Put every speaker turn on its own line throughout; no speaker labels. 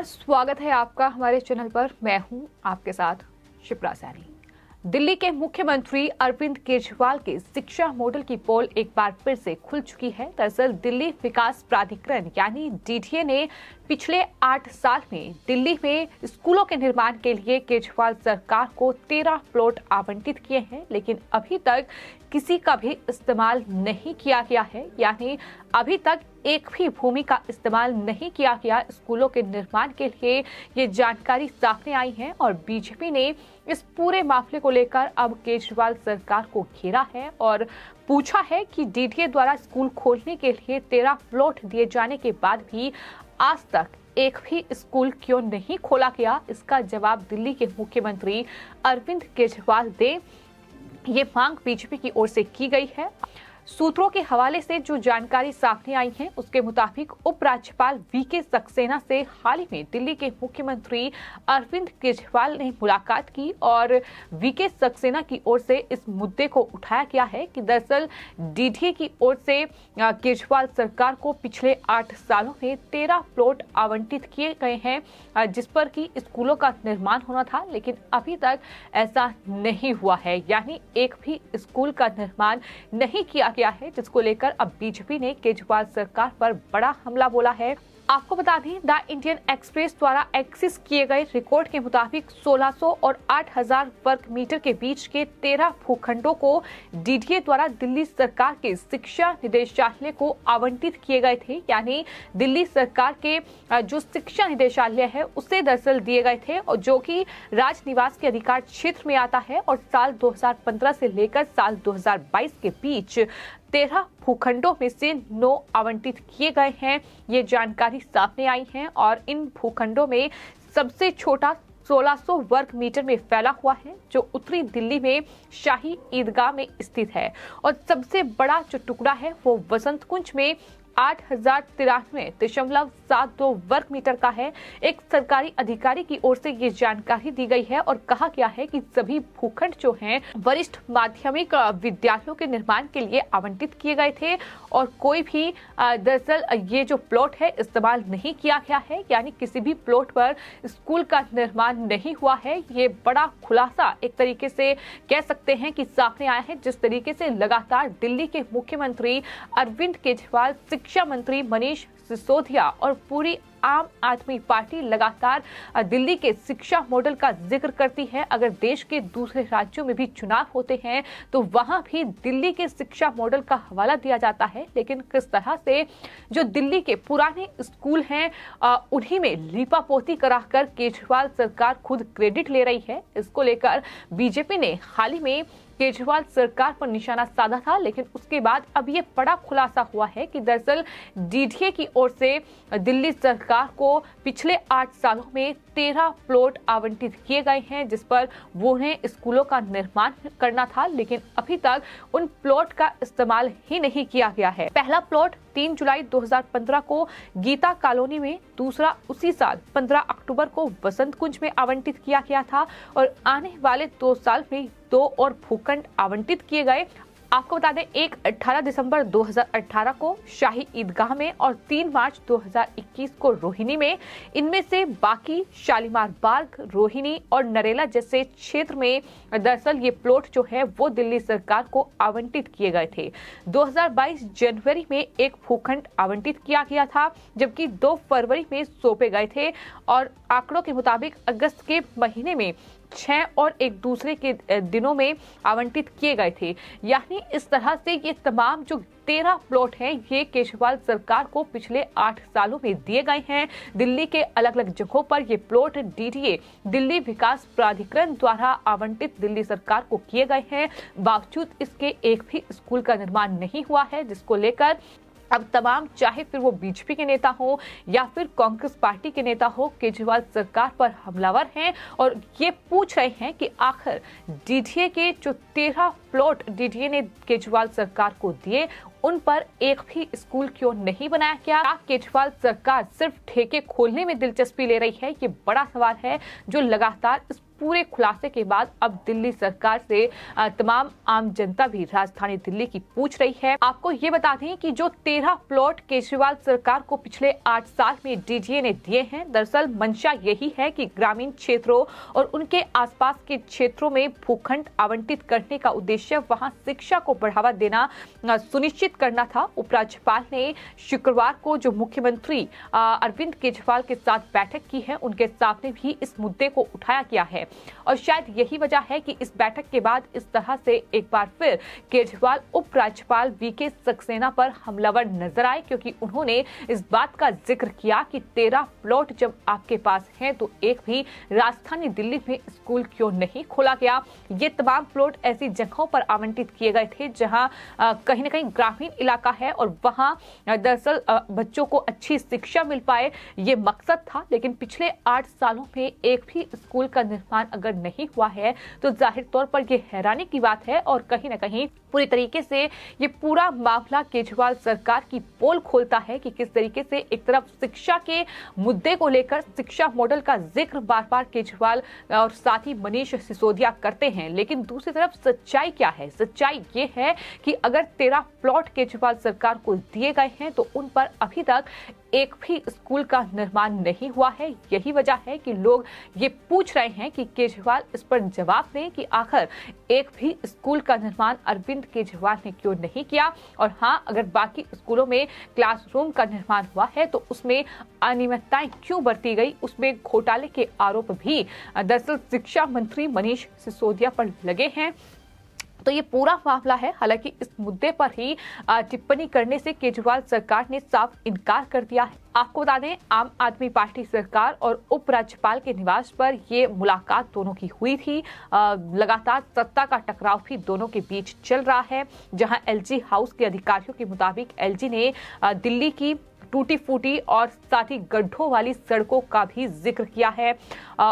नमस्कार, स्वागत है आपका हमारे चैनल पर। मैं हूं आपके साथ शिप्रा सैनी। दिल्ली के मुख्यमंत्री अरविंद केजरीवाल के शिक्षा मॉडल की पोल एक बार फिर से खुल चुकी है। दरअसल दिल्ली विकास प्राधिकरण यानी डीडीए ने पिछले 8 साल में दिल्ली में स्कूलों के निर्माण के लिए केजरीवाल सरकार को 13 प्लॉट आवंटित किए हैं, लेकिन अभी तक किसी का भी इस्तेमाल नहीं किया गया है। यानी अभी तक एक भी भूमि का इस्तेमाल नहीं किया गया स्कूलों के निर्माण के लिए। ये जानकारी सामने आई है और बीजेपी ने इस पूरे मामले को लेकर अब केजरीवाल सरकार को घेरा है और पूछा है कि डीडीए द्वारा स्कूल खोलने के लिए 13 प्लॉट दिए जाने के बाद भी आज तक एक भी स्कूल क्यों नहीं खोला गया। इसका जवाब दिल्ली के मुख्यमंत्री अरविंद केजरीवाल दे, ये मांग बीजेपी की ओर से की गई है। सूत्रों के हवाले से जो जानकारी सामने आई है उसके मुताबिक उपराज्यपाल वीके सक्सेना से हाल ही में दिल्ली के मुख्यमंत्री अरविंद केजरीवाल ने मुलाकात की और वीके सक्सेना की ओर से इस मुद्दे को उठाया गया है कि दरअसल डीडीए की ओर से केजरीवाल सरकार को पिछले 8 सालों में 13 प्लॉट आवंटित किए गए हैं जिस पर कि स्कूलों का निर्माण होना था, लेकिन अभी तक ऐसा नहीं हुआ है। यानी एक भी स्कूल का निर्माण नहीं किया गया है, जिसको लेकर अब बीजेपी ने केजरीवाल सरकार पर बड़ा हमला बोला है। आपको बता दें, द इंडियन एक्सप्रेस द्वारा एक्सेस किए गए रिकॉर्ड के मुताबिक 1600 और 8000 वर्ग मीटर के बीच के 13 भूखंडों को डीडीए द्वारा दिल्ली सरकार के शिक्षा निदेशालय को आवंटित किए गए थे। यानी दिल्ली सरकार के जो शिक्षा निदेशालय है उसे दरअसल दिए गए थे और जो कि राजनिवास के अधिकार क्षेत्र में आता है और साल 2015 से लेकर साल 2022 के बीच 13 भूखंडों में से 9 आवंटित किए गए हैं। ये जानकारी सामने आई है और इन भूखंडों में सबसे छोटा 1600 वर्ग मीटर में फैला हुआ है जो उत्तरी दिल्ली में शाही ईदगाह में स्थित है और सबसे बड़ा जो टुकड़ा है वो वसंत कुंज में 8093.72 वर्ग मीटर का है। एक सरकारी अधिकारी की ओर से ये जानकारी दी गई है और कहा गया है कि सभी भूखंड जो हैं वरिष्ठ माध्यमिक विद्यालयों के निर्माण के लिए आवंटित किए गए थे और कोई भी दरअसल ये जो प्लॉट है इस्तेमाल नहीं किया गया है। यानी किसी भी प्लॉट पर स्कूल का निर्माण नहीं हुआ है। ये बड़ा खुलासा एक तरीके से कह सकते हैं कि सामने आया है, जिस तरीके से लगातार दिल्ली के मुख्यमंत्री अरविंद केजरीवाल, शिक्षा मंत्री मनीष सिसोदिया और पूरी आम आदमी पार्टी लगातार दिल्ली के शिक्षा मॉडल का जिक्र करती है। अगर देश के दूसरे राज्यों में भी चुनाव होते हैं तो वहां भी दिल्ली के शिक्षा मॉडल का हवाला दिया जाता है, लेकिन किस तरह से जो दिल्ली के पुराने स्कूल हैं उन्हीं में लीपापोती कराकर केजरीवाल सरकार खुद क्रेडिट ले रही है। इसको लेकर बीजेपी ने हाल ही में केजरीवाल सरकार पर निशाना साधा था, लेकिन उसके बाद अब ये बड़ा खुलासा हुआ है कि दरअसल डीडीए की ओर से दिल्ली सरकार को पिछले 8 सालों में 13 प्लॉट आवंटित किए गए हैं जिस पर वो उन्हें स्कूलों का निर्माण करना था, लेकिन अभी तक उन प्लॉट का इस्तेमाल ही नहीं किया गया है। पहला प्लॉट 3 जुलाई 2015 को गीता कॉलोनी में, दूसरा उसी साल 15 अक्टूबर को वसंत कुंज में आवंटित किया गया था और आने वाले 2 साल में 2 और भूखंड आवंटित किए गए। आपको बता दें, एक 18 दिसंबर 2018 को शाही ईदगाह में और 3 मार्च 2021 को रोहिणी में। इनमें से बाकी शालीमार बाग, रोहिणी और नरेला जैसे क्षेत्र में दरअसल ये प्लॉट जो है वो दिल्ली सरकार को आवंटित किए गए थे। 2022 जनवरी में एक भूखंड आवंटित किया गया था, जबकि 2 फरवरी में सौंपे गए थे और आंकड़ों के मुताबिक अगस्त के महीने में 6 और एक दूसरे के दिनों में आवंटित किए गए थे। यानी इस तरह से ये तमाम जो 13 प्लॉट हैं ये केजरीवाल सरकार को पिछले 8 सालों में दिए गए हैं। दिल्ली के अलग अलग जगहों पर ये प्लॉट डीडीए दिल्ली विकास प्राधिकरण द्वारा आवंटित दिल्ली सरकार को किए गए हैं। बावजूद इसके एक भी स्कूल का निर्माण नहीं हुआ है, जिसको लेकर अब तमाम, चाहे फिर वो बीजेपी के नेता हो या फिर कांग्रेस पार्टी के नेता हो, केजरीवाल सरकार पर हमलावर हैं और ये पूछ रहे हैं कि आखिर डीडीए के जो 13 प्लॉट डीडीए ने केजरीवाल सरकार को दिए, उन पर एक भी स्कूल क्यों नहीं बनाया गया? केजरीवाल सरकार सिर्फ ठेके खोलने में दिलचस्पी ले रही है? ये बड़ा सवाल है जो लगातार इस पूरे खुलासे के बाद अब दिल्ली सरकार से तमाम आम जनता भी राजधानी दिल्ली की पूछ रही है। आपको ये बता दें कि जो 13 प्लॉट केजरीवाल सरकार को पिछले 8 साल में डीडीए ने दिए हैं, दरअसल मंशा यही है कि ग्रामीण क्षेत्रों और उनके आसपास के क्षेत्रों में भूखंड आवंटित करने का उद्देश्य वहां शिक्षा को बढ़ावा देना सुनिश्चित करना था। उपराज्यपाल ने शुक्रवार को जो मुख्यमंत्री अरविंद केजरीवाल के साथ बैठक की है, उनके सामने भी इस मुद्दे को उठाया गया है और शायद यही वजह है कि इस बैठक के बाद इस तरह से एक बार फिर केजरीवाल उपराज्यपाल वीके सक्सेना पर हमलावर नजर आए, क्योंकि उन्होंने इस बात का जिक्र किया कि 13 प्लॉट जब आपके पास हैं तो एक भी राजधानी दिल्ली में स्कूल क्यों नहीं खोला गया? ये तमाम प्लॉट ऐसी जगहों पर आवंटित किए गए थे जहां कहीं न कहीं ग्रामीण इलाका है और वहां दरअसल बच्चों को अच्छी शिक्षा मिल पाए, ये मकसद था। लेकिन पिछले 8 सालों में एक भी स्कूल का निर्माण अगर नहीं हुआ है तो जाहिर तौर पर यह हैरानी की बात है और कहीं न कहीं पूरी तरीके से ये पूरा मामला केजरीवाल सरकार की पोल खोलता है कि किस तरीके से एक तरफ शिक्षा के मुद्दे को लेकर शिक्षा मॉडल का जिक्र बार बार केजरीवाल और साथ ही मनीष सिसोदिया करते हैं, लेकिन दूसरी तरफ सच्चाई क्या है? सच्चाई ये है कि अगर 13 प्लॉट केजरीवाल सरकार को दिए गए हैं तो उन पर अभी तक एक भी स्कूल का निर्माण नहीं हुआ है। यही वजह है कि लोग ये पूछ रहे हैं कि केजरीवाल इस पर जवाब दें कि आखिर एक भी स्कूल का निर्माण अरविंद केजरीवाल ने क्यों नहीं किया। और हाँ, अगर बाकी स्कूलों में क्लासरूम का निर्माण हुआ है तो उसमें अनियमितताएं क्यों बरती गई, उसमें घोटाले के आरोप भी दरअसल शिक्षा मंत्री मनीष सिसोदिया पर लगे हैं। तो ये पूरा मामला है। हालांकि इस मुद्दे पर ही टिप्पणी करने से केजरीवाल सरकार ने साफ इनकार कर दिया है। आपको बता दें, आम आदमी पार्टी सरकार और उपराज्यपाल के निवास पर ये मुलाकात दोनों की हुई थी। लगातार सत्ता का टकराव भी दोनों के बीच चल रहा है, जहां एलजी हाउस के अधिकारियों के मुताबिक एलजी ने दिल्ली की टूटी फूटी और साथ ही गड्ढों वाली सड़कों का भी जिक्र किया है।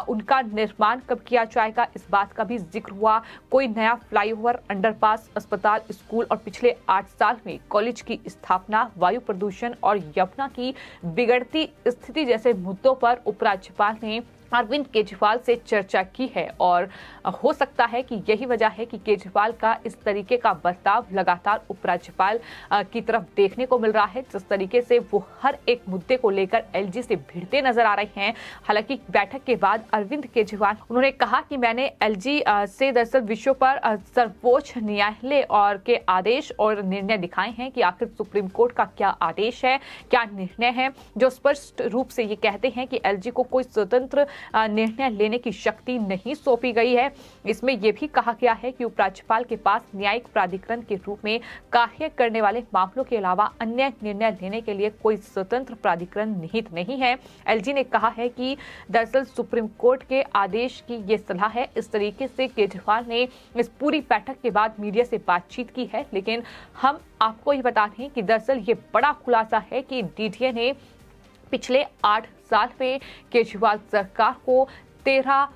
उनका निर्माण कब किया जाएगा, इस बात का भी जिक्र हुआ। कोई नया फ्लाईओवर, अंडरपास, अस्पताल, स्कूल और पिछले 8 साल में कॉलेज की स्थापना, वायु प्रदूषण और यमुना की बिगड़ती स्थिति जैसे मुद्दों पर उपराज्यपाल ने अरविंद केजरीवाल से चर्चा की है। और हो सकता है कि यही वजह है कि केजरीवाल का इस तरीके का बर्ताव लगातार उपराज्यपाल की तरफ देखने को मिल रहा है, जिस तरीके से वो हर एक मुद्दे को लेकर एलजी से भिड़ते नजर आ रहे हैं। हालांकि बैठक के बाद अरविंद केजरीवाल उन्होंने कहा कि मैंने एलजी से दरअसल विषयों पर सर्वोच्च न्यायालय और के आदेश और निर्णय दिखाए हैं कि आखिर सुप्रीम कोर्ट का क्या आदेश है, क्या निर्णय है, जो स्पष्ट रूप से ये कहते हैं कि एलजी को कोई स्वतंत्र निर्णय लेने की शक्ति नहीं सौंपी गई है। इसमें यह भी कहा गया है कि उपराज्यपाल के पास न्यायिक प्राधिकरण के रूप में कार्य करने वाले मामलों के अलावा अन्य निर्णय लेने के लिए कोई स्वतंत्र प्राधिकरण निहित नहीं है। एलजी ने कहा है कि दरअसल सुप्रीम कोर्ट के आदेश की ये सलाह है। इस तरीके से केजरीवाल ने इस पूरी बैठक के बाद मीडिया से बातचीत की है। लेकिन हम आपको ये बता दें कि दरअसल ये बड़ा खुलासा है कि डीडीए ने पिछले 8 साल में केजरीवाल सरकार को 13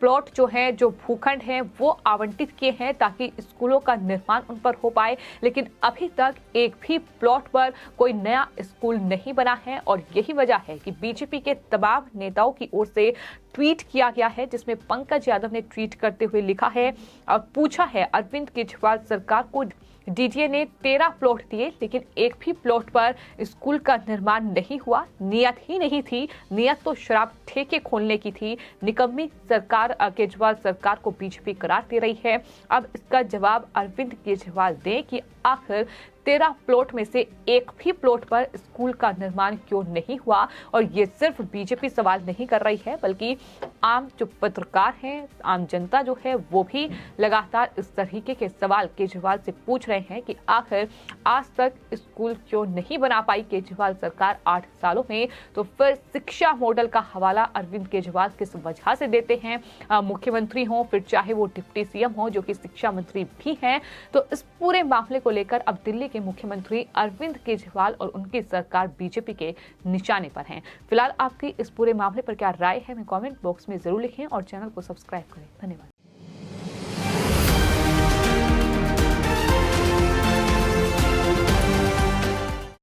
प्लॉट जो है, जो भूखंड हैं, वो आवंटित किए हैं ताकि स्कूलों का निर्माण उन पर हो पाए। लेकिन अभी तक एक भी प्लॉट पर कोई नया स्कूल नहीं बना है और यही वजह है कि बीजेपी के तमाम नेताओं की ओर से ट्वीट किया गया है, जिसमें पंकज यादव ने ट्वीट करते हुए लिखा है और पूछा है, अरविंद केजरीवाल सरकार को डीडीए ने 13 प्लॉट दिए लेकिन एक भी प्लॉट पर स्कूल का निर्माण नहीं हुआ। नियत ही नहीं थी, नियत तो शराब ठेके खोलने की थी। निकम्मी सरकार केजरीवाल सरकार को बीजेपी करार दे रही है। अब इसका जवाब अरविंद केजरीवाल दें कि आखिर 13 प्लॉट में से एक भी प्लॉट पर स्कूल का निर्माण क्यों नहीं हुआ। और ये सिर्फ बीजेपी सवाल नहीं कर रही है, बल्कि आम जो पत्रकार हैं, आम जनता जो है, वो भी लगातार इस तरीके के सवाल केजरीवाल से पूछ रहे हैं कि आखिर आज तक स्कूल क्यों नहीं बना पाई केजरीवाल सरकार 8 सालों में। तो फिर शिक्षा मॉडल का हवाला अरविंद केजरीवाल किस वजह से देते हैं? मुख्यमंत्री हों, फिर चाहे वो डिप्टी सीएम हो जो कि शिक्षा मंत्री भी हैं। तो इस पूरे मामले को लेकर अब दिल्ली के मुख्यमंत्री अरविंद केजरीवाल और उनकी सरकार बीजेपी के निशाने पर हैं। फिलहाल आपकी इस पूरे मामले पर क्या राय है, हमें कमेंट बॉक्स में जरूर लिखें और चैनल को सब्सक्राइब करें। धन्यवाद।